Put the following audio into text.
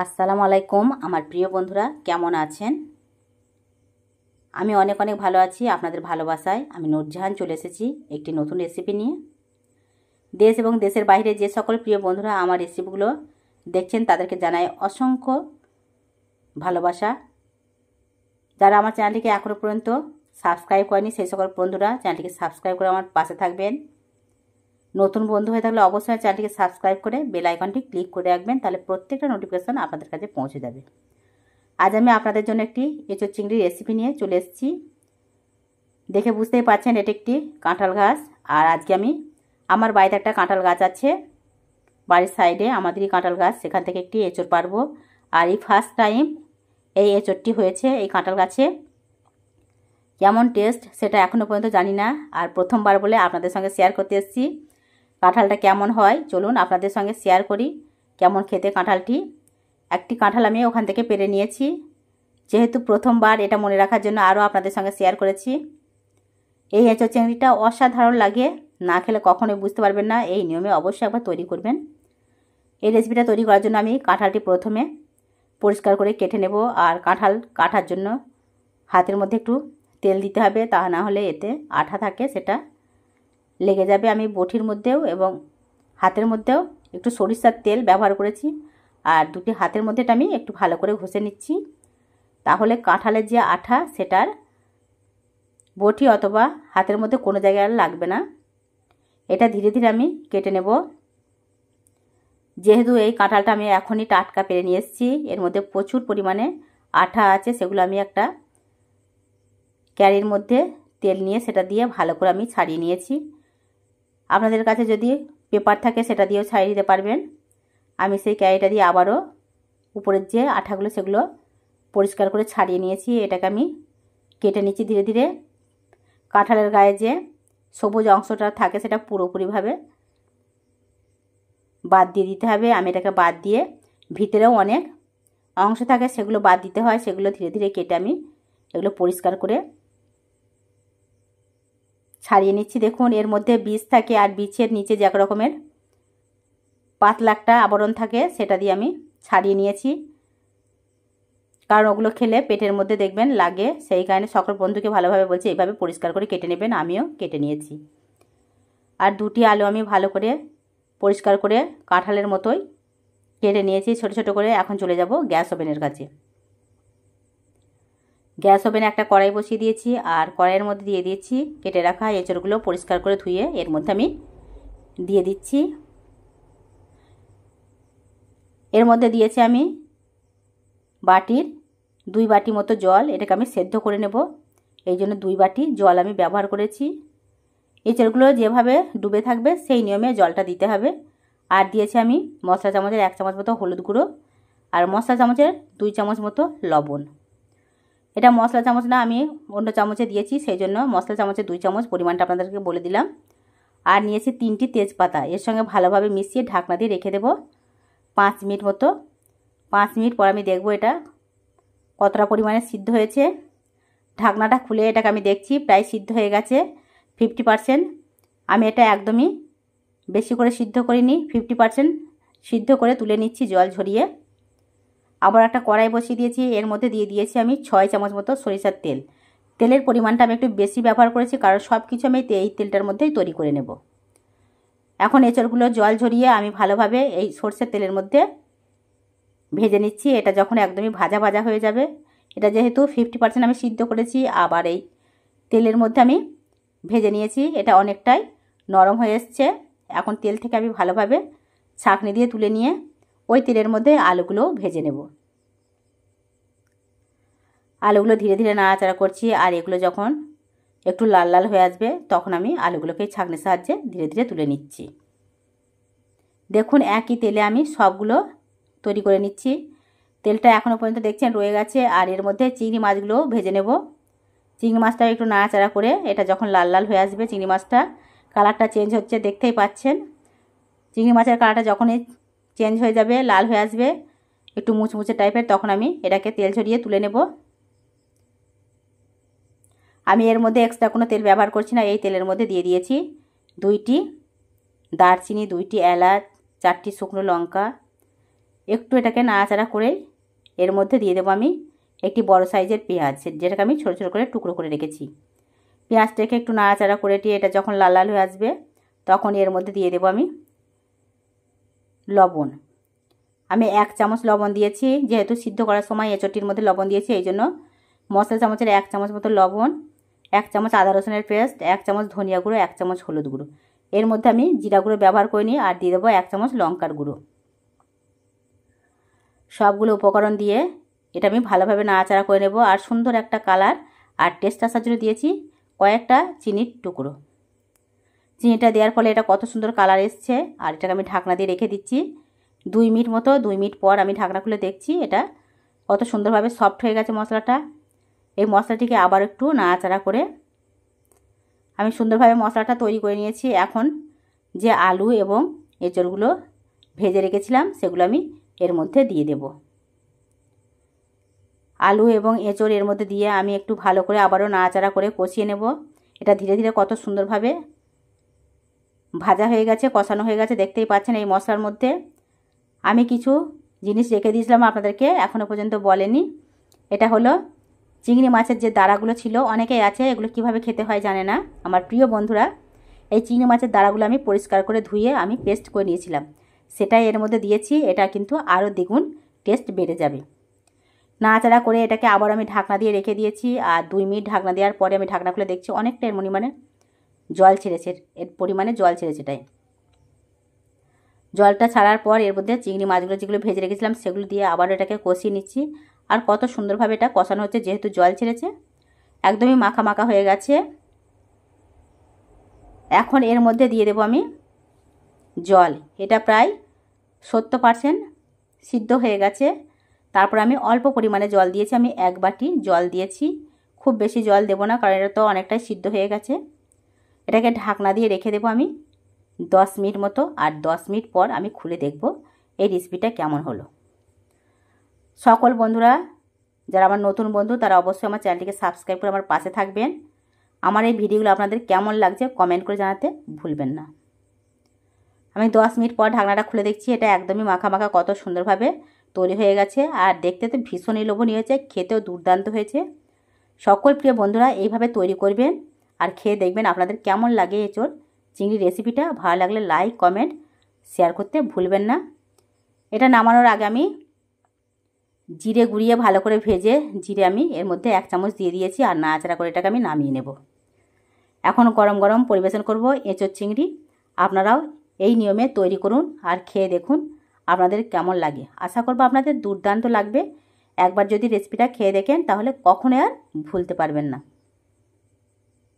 আসসালামু আলাইকুম আমার প্রিয় বন্ধুরা, কেমন আছেন? আমি অনেক অনেক ভালো আছি। আপনাদের ভালোবাসায় আমি নূরজাহান চলে এসেছি একটি নতুন রেসিপি নিয়ে। দেশ এবং দেশের বাইরে যে সকল প্রিয় বন্ধুরা আমার রেসিপিগুলো দেখছেন তাদেরকে জানাই অসংখ্য ভালোবাসা। যারা আমার চ্যানেলটিকে এখনও পর্যন্ত সাবস্ক্রাইব করেনি সেই সকল বন্ধুরা চ্যানেলটিকে সাবস্ক্রাইব করে আমার পাশে থাকবেন। নতুন বন্ধু হয়ে থাকলে অবশ্যই চ্যানেলটিকে সাবস্ক্রাইব করে বেল আইকনটি ক্লিক করে রাখবেন, তাহলে প্রত্যেকটা নোটিফিকেশন আপনাদের কাছে পৌঁছে যাবে। আজ আমি আপনাদের জন্য একটি এঁচোড় চিংড়ি রেসিপি নিয়ে চলে এসেছি। দেখে বুঝতেই পারছেন এটি একটি কাঁঠাল গাছ। আর আজকে আমি আমার বাড়িতে একটা কাঁঠাল গাছ আছে, বাড়ির সাইডে আমাদেরই কাঁঠাল গাছ, সেখান থেকে একটি এঁচোড় পারবো। আর এই ফার্স্ট টাইম এই এঁচোড়টি হয়েছে এই কাঁঠাল গাছে। কেমন টেস্ট সেটা এখনও পর্যন্ত জানি না, আর প্রথমবার বলে আপনাদের সঙ্গে শেয়ার করতে এসেছি। কাঁঠালটা কেমন হয় চলুন আপনাদের সঙ্গে শেয়ার করি কেমন খেতে কাঁঠালটি। একটি কাঁঠাল আমি ওখান থেকে পেরে নিয়েছি, যেহেতু প্রথমবার এটা মনে রাখার জন্য আরও আপনাদের সঙ্গে শেয়ার করেছি। এই এঁচোড় চিংড়িটা অসাধারণ লাগে, না খেলে কখনোই বুঝতে পারবেন না। এই নিয়মে অবশ্যই একবার তৈরি করবেন। এই রেসিপিটা তৈরি করার জন্য আমি কাঁঠালটি প্রথমে পরিষ্কার করে কেটে নেব। আর কাঁঠাল কাটার জন্য হাতের মধ্যে একটু তেল দিতে হবে, তা না হলে এতে আঠা থাকে সেটা লেগে যাবে। আমি বটির মধ্যেও এবং হাতের মধ্যেও একটু সরিষার তেল ব্যবহার করেছি। আর দুটি হাতের মধ্যে এটা আমি একটু ভালো করে ঘষে নিচ্ছি, তাহলে কাঁঠালের যে আঠা সেটার বটি অথবা হাতের মধ্যে কোনো জায়গায় লাগবে না। এটা ধীরে ধীরে আমি কেটে নেব। যেহেতু এই কাঁঠালটা আমি এখনই টাটকা পেরে নিয়ে এসেছি, এর মধ্যে প্রচুর পরিমাণে আঠা আছে, সেগুলো আমি একটা ক্যারির মধ্যে তেল নিয়ে সেটা দিয়ে ভালো করে আমি ছাড়িয়ে নিয়েছি। আপনাদের কাছে যদি পেপার থাকে সেটা দিয়েও ছাড়িয়ে দিতে পারবেন। আমি সেই ক্যারিটা দিয়ে আবারও উপরের যে আঠাগুলো সেগুলো পরিষ্কার করে ছাড়িয়ে নিয়েছি। এটাকে আমি কেটে নিচ্ছি ধীরে ধীরে। কাঁঠালের গায়ে যে সবুজ অংশটা থাকে সেটা পুরোপুরিভাবে বাদ দিয়ে দিতে হবে। আমি এটাকে বাদ দিয়ে ভিতরেও অনেক অংশ থাকে সেগুলো বাদ দিতে হয়, সেগুলো ধীরে ধীরে কেটে আমি এগুলো পরিষ্কার করে ছাড়িয়ে নিচ্ছি। দেখুন এর মধ্যে বীজ থাকে, আর বীজের নিচে যে এক রকমের পাতলা একটা আবরণ থাকে সেটা দিয়ে আমি ছাড়িয়ে নিয়েছি, কারণ ওগুলো খেলে পেটের মধ্যে দেখবেন লাগে। সেই কারণে সকল বন্ধুকে ভালোভাবে বলছি এইভাবে পরিষ্কার করে কেটে নেবেন। আমিও কেটে নিয়েছি। আর দুটি আলু আমি ভালো করে পরিষ্কার করে কাঁঠালের মতোই কেটে নিয়েছি ছোট ছোট করে। এখন চলে যাব গ্যাস ওভেনের কাছে। গ্যাস ওভেনে একটা কড়াই বসিয়ে দিয়েছি, আর কড়াইয়ের মধ্যে দিয়ে দিয়েছি কেটে রাখা এঁচড়গুলো পরিষ্কার করে ধুয়ে এর মধ্যে আমি দিয়ে দিচ্ছি। এর মধ্যে দিয়েছি আমি বাটির 2 বাটি মতো জল। এটাকে আমি সেদ্ধ করে নেব, এই জন্য 2 বাটি জল আমি ব্যবহার করেছি। এঁচড়গুলো যেভাবে ডুবে থাকবে সেই নিয়মে জলটা দিতে হবে। আর দিয়েছি আমি মশলা চামচের 1 চামচ মতো হলুদ গুঁড়ো, আর মশলা চামচের 2 চামচ মতো লবণ। এটা মশলা চামচ না, আমি অন্য চামচে দিয়েছি, সেই জন্য মশলা চামচের 2 চামচ পরিমাণটা আপনাদেরকে বলে দিলাম। আর নিয়েছি 3টি তেজপাতা, এর সঙ্গে ভালোভাবে মিশিয়ে ঢাকনা দিয়ে রেখে দেব 5 মিনিট মতো। 5 মিনিট পর আমি দেখব এটা কতটা পরিমাণে সিদ্ধ হয়েছে। ঢাকনাটা খুলে এটাকে আমি দেখছি প্রায় সিদ্ধ হয়ে গেছে 50%। আমি এটা একদমই বেশি করে সিদ্ধ করিনি, 50% সিদ্ধ করে তুলে নিচ্ছি জল ঝরিয়ে। আবার একটা কড়াই বসিয়ে দিয়েছি, এর মধ্যে দিয়ে দিয়েছি আমি 6 চামচ মতো সরিষার তেল। তেলের পরিমাণটা আমি একটু বেশি ব্যবহার করেছি, কারণ সব কিছু আমি এই তেলটার মধ্যেই তৈরি করে নেব। এখন এঁচড়গুলো জল ঝরিয়ে আমি ভালোভাবে এই সরষের তেলের মধ্যে ভেজে নিচ্ছি। এটা যখন একদমই ভাজা ভাজা হয়ে যাবে, এটা যেহেতু 50% আমি সিদ্ধ করেছি, আবার এই তেলের মধ্যে আমি ভেজে নিয়েছি, এটা অনেকটাই নরম হয়ে এসছে। এখন তেল থেকে আমি ভালোভাবে ছাঁকনি দিয়ে তুলে নিয়ে ওই তেলের মধ্যে আলুগুলো ভেজে নেব। আলুগুলো ধীরে ধীরে নাড়াচাড়া করছি, আর এগুলো যখন একটু লাল লাল হয়ে আসবে তখন আমি আলুগুলোকে ছাঁকনির সাহায্যে ধীরে ধীরে তুলে নিচ্ছি। দেখুন একই তেলে আমি সবগুলো তৈরি করে নিচ্ছি। তেলটা এখনও পর্যন্ত দেখছেন রয়ে গেছে। আর এর মধ্যে চিংড়ি মাছগুলো ভেজে নেব। চিংড়ি মাছটা একটু নাড়াচাড়া করে এটা যখন লাল লাল হয়ে আসবে, চিংড়ি মাছটা কালারটা চেঞ্জ হচ্ছে দেখতেই পাচ্ছেন। চিংড়ি মাছের কালারটা যখনই চেঞ্জ হয়ে যাবে, লাল হয়ে আসবে, একটু মুচমুচে টাইপের, তখন আমি এটাকে তেল ঝরিয়ে তুলে নেব। আমি এর মধ্যে এক্সট্রা কোনো তেল ব্যবহার করছি না। এই তেলের মধ্যে দিয়ে দিয়েছি 2টি দারচিনি, 2টি এলাচ, 4টি শুকনো লঙ্কা, একটু এটাকে নাড়াচাড়া করে এর মধ্যে দিয়ে দেবো আমি একটি বড় সাইজের পেঁয়াজ, যেটাকে আমি ছোটো ছোটো করে টুকরো করে রেখেছি। পেঁয়াজটাকে একটু নাড়াচাড়া করে দিয়ে এটা যখন লাল লাল হয়ে আসবে তখন এর মধ্যে দিয়ে দেবো আমি লবণ। আমি 1 চামচ লবণ দিয়েছি, যেহেতু সিদ্ধ করার সময় এঁচোড়টির মধ্যে লবণ দিয়েছি, এই জন্য মশলা চামচের 1 চামচ মতো লবণ, 1 চামচ আদা রসুনের পেস্ট, 1 চামচ ধনিয়া গুঁড়ো, 1 চামচ হলুদ গুঁড়ো। এর মধ্যে আমি জিরা গুঁড়ো ব্যবহার করিনি, আর দিয়ে দেবো 1 চামচ লঙ্কার গুঁড়ো। সবগুলো উপকরণ দিয়ে এটা আমি ভালোভাবে নাড়াচাড়া করে নেব। আর সুন্দর একটা কালার আর টেস্ট আসার জন্য দিয়েছি কয়েকটা চিনির টুকরো। চিনিটা দেওয়ার ফলে এটা কত সুন্দর কালার এসছে। আর এটাকে আমি ঢাকনা দিয়ে রেখে দিচ্ছি 2 মিনিট মতো। 2 মিনিট পর আমি ঢাকনা খুলে দেখছি এটা কত সুন্দরভাবে সফট হয়ে গেছে মশলাটা। এই মশলাটিকে আবার একটু নাড়াচাড়া করে আমি সুন্দরভাবে মশলাটা তৈরি করে নিয়েছি। এখন যে আলু এবং এঁচড়গুলো ভেজে রেখেছিলাম সেগুলো আমি এর মধ্যে দিয়ে দেব। আলু এবং এঁচড় এর মধ্যে দিয়ে আমি একটু ভালো করে আবারও নাড়াচাড়া করে কষিয়ে নেব। এটা ধীরে ধীরে কত সুন্দরভাবে ভাজা হয়ে গেছে, কষানো হয়ে গেছে, দেখতেই পাচ্ছেন। এই মশলার মধ্যে আমি কিছু জিনিস রেখে দিয়েছিলাম আপনাদেরকে, এখনও পর্যন্ত বলেনি। এটা হলো চিংড়ি মাছের যে দাঁড়াগুলো ছিল, অনেকেই আছে এগুলো কিভাবে খেতে হয় জানে না। আমার প্রিয় বন্ধুরা, এই চিংড়ি মাছের দাঁড়াগুলো আমি পরিষ্কার করে ধুয়ে আমি পেস্ট করে নিয়েছিলাম, সেটাই এর মধ্যে দিয়েছি। এটা কিন্তু আরও দ্বিগুণ টেস্ট বেড়ে যাবে। নাড়াচাড়া করে এটাকে আবার আমি ঢাকনা দিয়ে রেখে দিয়েছি। আর 2 মিনিট ঢাকনা দেওয়ার পরে আমি ঢাকনা খুলে দেখছি অনেকটা এর পরিমাণে জল ছেড়েছে, এর পরিমাণে জল ছেড়েছে। এটাই জলটা ছাড়ার পর এর মধ্যে চিংড়ি মাছগুলো যেগুলো ভেজে রেখেছিলাম সেগুলো দিয়ে আবার এটাকে কষিয়ে নিচ্ছি। আর কত সুন্দরভাবে এটা কষানো হচ্ছে, যেহেতু জল ছেড়েছে একদমই মাখা মাখা হয়ে গেছে। এখন এর মধ্যে দিয়ে দেবো আমি জল। এটা প্রায় 70% সিদ্ধ হয়ে গেছে। তারপর আমি অল্প পরিমাণে জল দিয়েছি, আমি 1 বাটি জল দিয়েছি। খুব বেশি জল দেবো না, কারণ এটা তো অনেকটাই সিদ্ধ হয়ে গেছে। এটাকে ঢাকনা দিয়ে রেখে দেবো আমি 10 মিনিট মতো। আর 10 মিনিট পর আমি খুলে দেখব এই রেসিপিটা কেমন হলো। সকল বন্ধুরা যারা আমার নতুন বন্ধু তারা অবশ্যই আমার চ্যানেলটিকে সাবস্ক্রাইব করে আমার পাশে থাকবেন। আমার এই ভিডিওগুলো আপনাদের কেমন লাগছে কমেন্ট করে জানাতে ভুলবেন না। আমি 10 মিনিট পর ঢাকনাটা খুলে দেখছি, এটা একদমই মাখা মাখা কত সুন্দরভাবে তৈরি হয়ে গেছে। আর দেখতে তো ভীষণই লোভনীয় হয়েছে, খেতেও দুর্দান্ত হয়েছে। সকল প্রিয় বন্ধুরা এইভাবে তৈরি করবেন আর খেয়ে দেখবেন আপনাদের কেমন লাগে এঁচোড় চিংড়ি রেসিপিটা। ভালো লাগলে লাইক কমেন্ট শেয়ার করতে ভুলবেন না। এটা নামানোর আগে আমি জিরে গুঁড়িয়ে ভালো করে ভেজে জিরে আমি এর মধ্যে 1 চামচ দিয়ে দিয়েছি। আর নাড়াচাড়া করে এটাকে আমি নামিয়ে নেব। এখন গরম গরম পরিবেশন করব এঁচোড় চিংড়ি। আপনারাও এই নিয়মে তৈরি করুন আর খেয়ে দেখুন আপনাদের কেমন লাগে। আশা করব আপনাদের দুর্দান্ত লাগবে। একবার যদি রেসিপিটা খেয়ে দেখেন তাহলে কখনো আর ভুলতে পারবেন না।